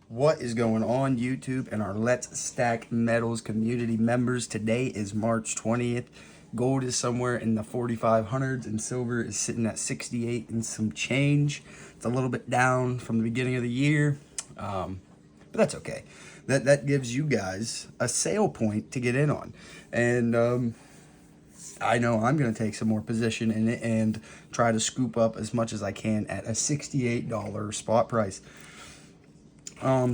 What is going on, YouTube and our Let's Stack Metals community members? Today is March 20th. Gold is somewhere in the 4,500s and silver is sitting at 68 and some change. It's a little bit down from the beginning of the year, but that's okay. That gives you guys a sale point to get in on. And I know I'm going to take some more position in it and try to scoop up as much as I can at a $68 spot price.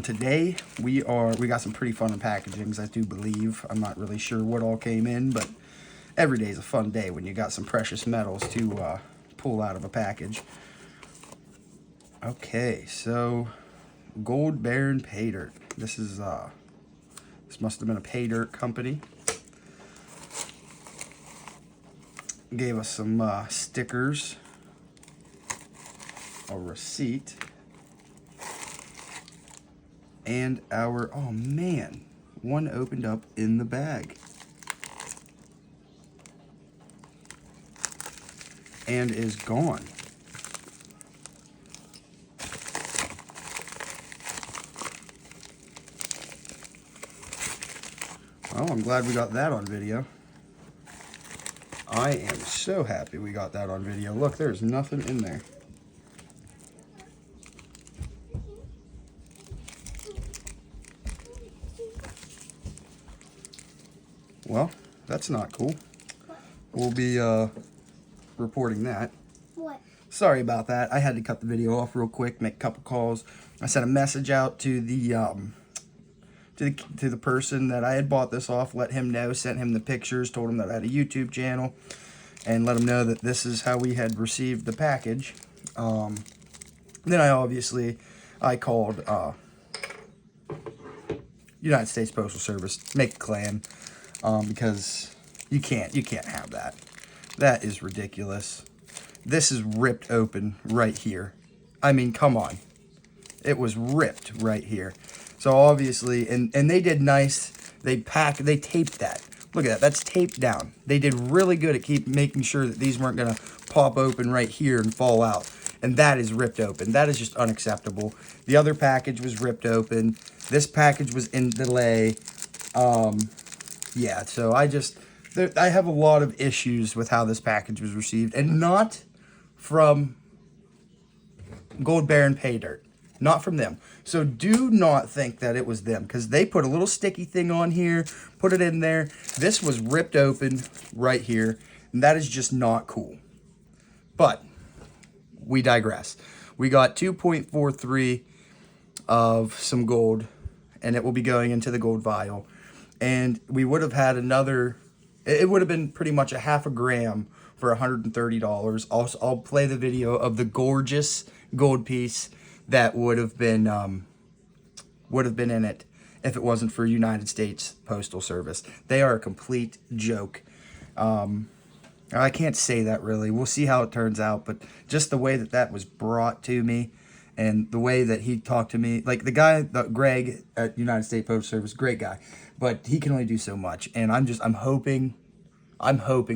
Today we got some pretty fun packagings, I do believe. I'm not really sure what all came in, but every day is a fun day when you got some precious metals to pull out of a package. Okay, so Gold Baron Pay Dirt. This must have been a pay dirt company. Gave us some stickers, a receipt, and our, oh man, one opened up in the bag and is gone. Oh, I'm glad we got that on video. I am so happy we got that on video. Look, there's nothing in there. Well, that's not cool. We'll be reporting that. What? Sorry about that. I had to cut the video off real quick, make a couple calls. I sent a message out to the person that I had bought this off, let him know, sent him the pictures, told him that I had a YouTube channel, and let him know that this is how we had received the package. Then I called United States Postal Service, make a claim, because you can't have that. That is ridiculous. This is ripped open right here. I mean, come on. It was ripped right here. So obviously, and they did nice. They taped that. Look at that. That's taped down. They did really good at making sure that these weren't gonna pop open right here and fall out. And that is ripped open. That is just unacceptable. The other package was ripped open. This package was in delay. Yeah, so I have a lot of issues with how this package was received, and not from Gold Baron Pay Dirt. Not from them. So do not think that it was them, because they put a little sticky thing on here, put it in there. This was ripped open right here, and that is just not cool. But we digress. We got 2.43 of some gold, and it will be going into the gold vial. And we would have had another, it would have been pretty much a half a gram for $130. Also, I'll play the video of the gorgeous gold piece that would have been in it if it wasn't for United States Postal Service. They are a complete joke. I can't say that really. We'll see how it turns out, but just the way that was brought to me and the way that he talked to me, like the guy, Greg at United States Postal Service, great guy, but he can only do so much. And I'm hoping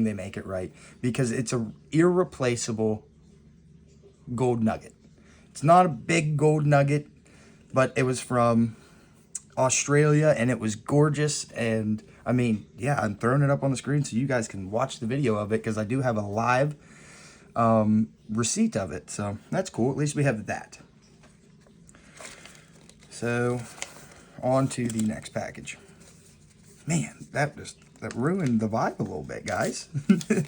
they make it right, because it's a irreplaceable gold nugget. It's not a big gold nugget, but it was from Australia and it was gorgeous. And I mean, yeah, I'm throwing it up on the screen so you guys can watch the video of it, because I do have a live receipt of it. So that's cool. At least we have that. So on to the next package. Man, that ruined the vibe a little bit, guys.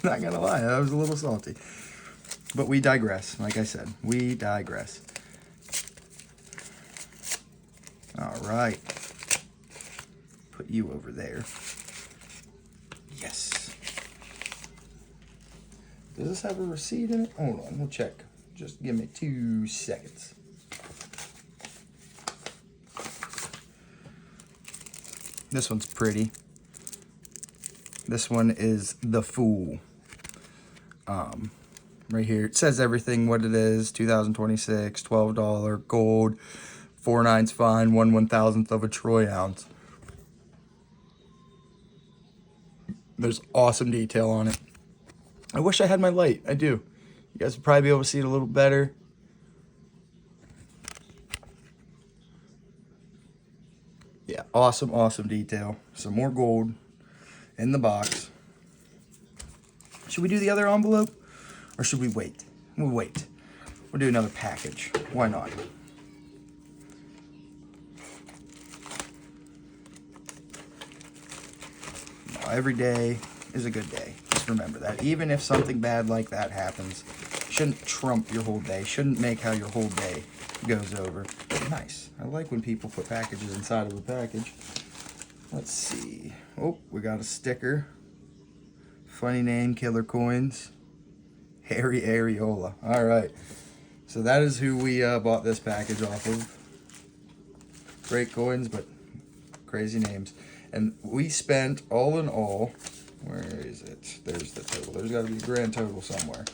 Not gonna lie, I was a little salty. But we digress. Like I said, we digress. All right. Put you over there. Yes. Does this have a receipt in it? Hold on, we'll check. Just give me 2 seconds. This one's pretty. This one is The Fool. Right here, it says everything, what it is, 2026, $12, gold, 4 9s fine, 1/1000th of a troy ounce. There's awesome detail on it. I wish I had my light, I do. You guys would probably be able to see it a little better. Awesome, awesome detail. Some more gold in the box. Should we do the other envelope? Or should we wait? We'll wait. We'll do another package. Why not? Every day is a good day. Just remember that. Even if something bad like that happens, shouldn't trump your whole day. Shouldn't make how your whole day goes over. Nice. I like when people put packages inside of a package. Let's see. Oh, we got a sticker. Funny name, Killer Coins. Harry Areola. All right. So that is who we bought this package off of. Great coins, but crazy names. And we spent all in all, where is it? There's the total. There's got to be a grand total somewhere.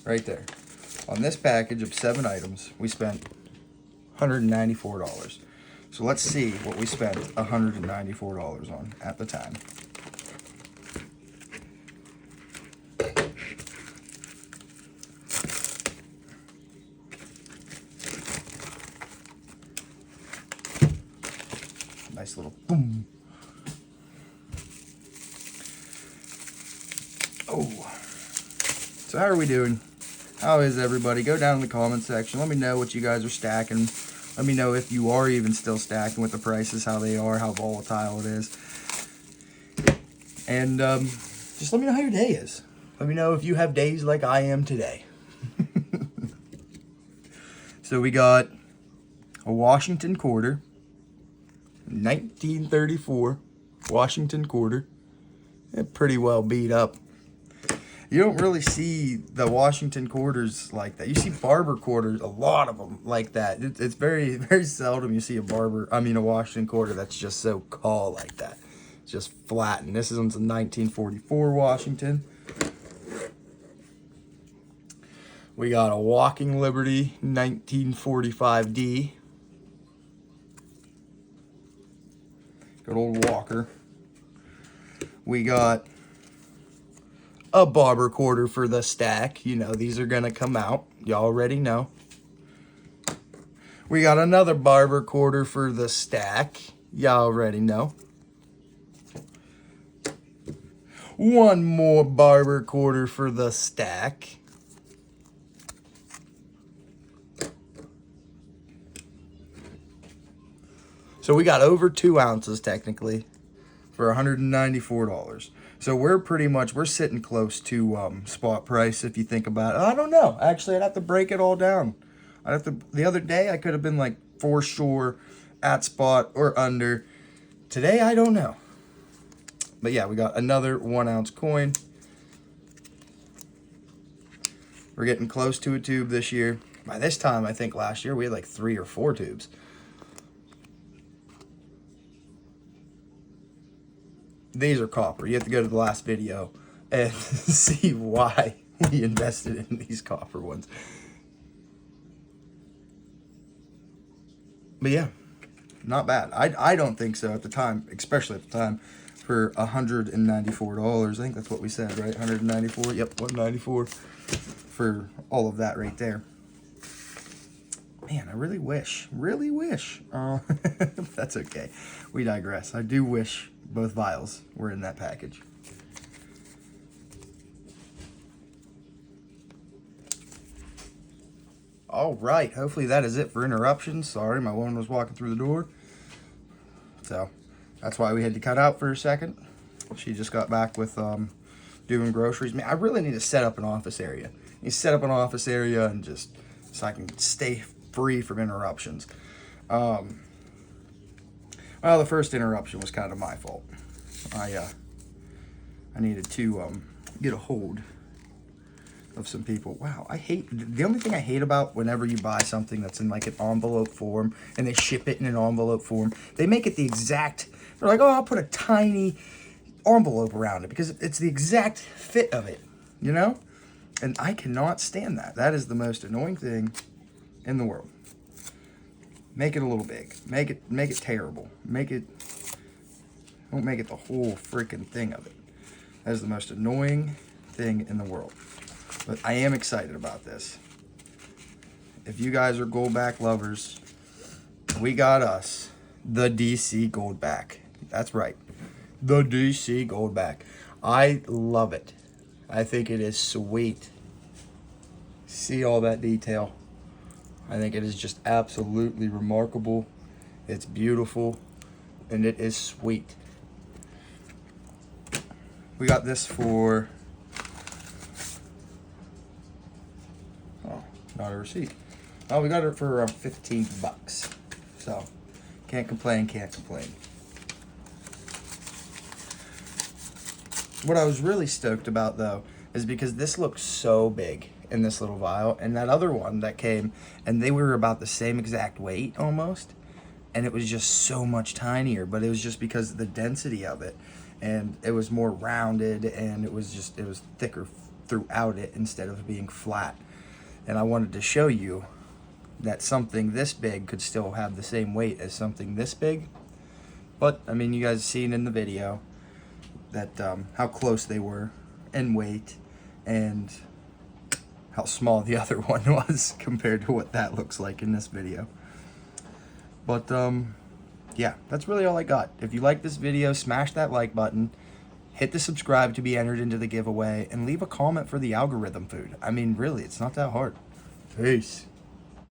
Right there. On this package of 7 items, we spent $194. So let's see what we spent $194 on at the time. Nice little boom. Oh. So how are we doing? How is everybody? Go down in the comment section. Let me know what you guys are stacking. Let me know if you are even still stacking with the prices, how they are, how volatile it is. And just let me know how your day is. Let me know if you have days like I am today. So we got a Washington quarter. 1934 Washington quarter. Pretty well beat up. You don't really see the Washington quarters like that. You see barber quarters, a lot of them like that. It's very, very seldom you see a Washington quarter that's just so call like that. It's just flat. And this one's a 1944 Washington. We got a Walking Liberty 1945D. Good old Walker. We got a barber quarter for the stack. You know, these are going to come out. You already know. We got another barber quarter for the stack. You already know. One more barber quarter for the stack. So we got over 2 ounces technically for $194. So we're sitting close to spot price if you think about it. I don't know. Actually, I'd have to break it all down. The other day I could have been like for sure at spot or under. Today I don't know. But yeah, we got another 1 ounce coin. We're getting close to a tube this year. By this time, I think last year we had like 3 or 4 tubes. These are copper. You have to go to the last video and see why we invested in these copper ones. But yeah, not bad. I don't think so at the time, especially at the time, for $194. I think that's what we said, right? 194. Yep, 194 for all of that right there. Man, I really wish. That's okay. We digress. I do wish both vials were in that package. All right, hopefully that is it for interruptions. Sorry, my woman was walking through the door. So that's why we had to cut out for a second. She just got back with doing groceries. Man, I really need to set up an office area. I need to set up an office area and just so I can stay free from interruptions. Well, the first interruption was kind of my fault. I needed to get a hold of some people. Wow, the only thing I hate about whenever you buy something that's in like an envelope form and they ship it in an envelope form, they make it they're like, oh, I'll put a tiny envelope around it because it's the exact fit of it, you know? And I cannot stand that. That is the most annoying thing in the world. Make it a little big. Make it terrible. Don't make it the whole freaking thing of it. That is the most annoying thing in the world. But I am excited about this. If you guys are Goldback lovers, we got us the DC Goldback. That's right. The DC Goldback. I love it. I think it is sweet. See all that detail. I think it is just absolutely remarkable. It's beautiful. And it is sweet. We got this for... Oh, not a receipt. Oh, we got it for around 15 bucks. So, can't complain, can't complain. What I was really stoked about, though, is because this looked so big in this little vial, and that other one that came, and they were about the same exact weight, almost, and it was just so much tinier, but it was just because of the density of it, and it was more rounded, and it was thicker throughout it instead of being flat. And I wanted to show you that something this big could still have the same weight as something this big. But, I mean, you guys have seen in the video that how close they were in weight and how small the other one was compared to what that looks like in this video. But yeah, that's really all I got. If you like this video, smash that like button, hit the subscribe to be entered into the giveaway, and leave a comment for the algorithm food. I mean, really, it's not that hard. Peace.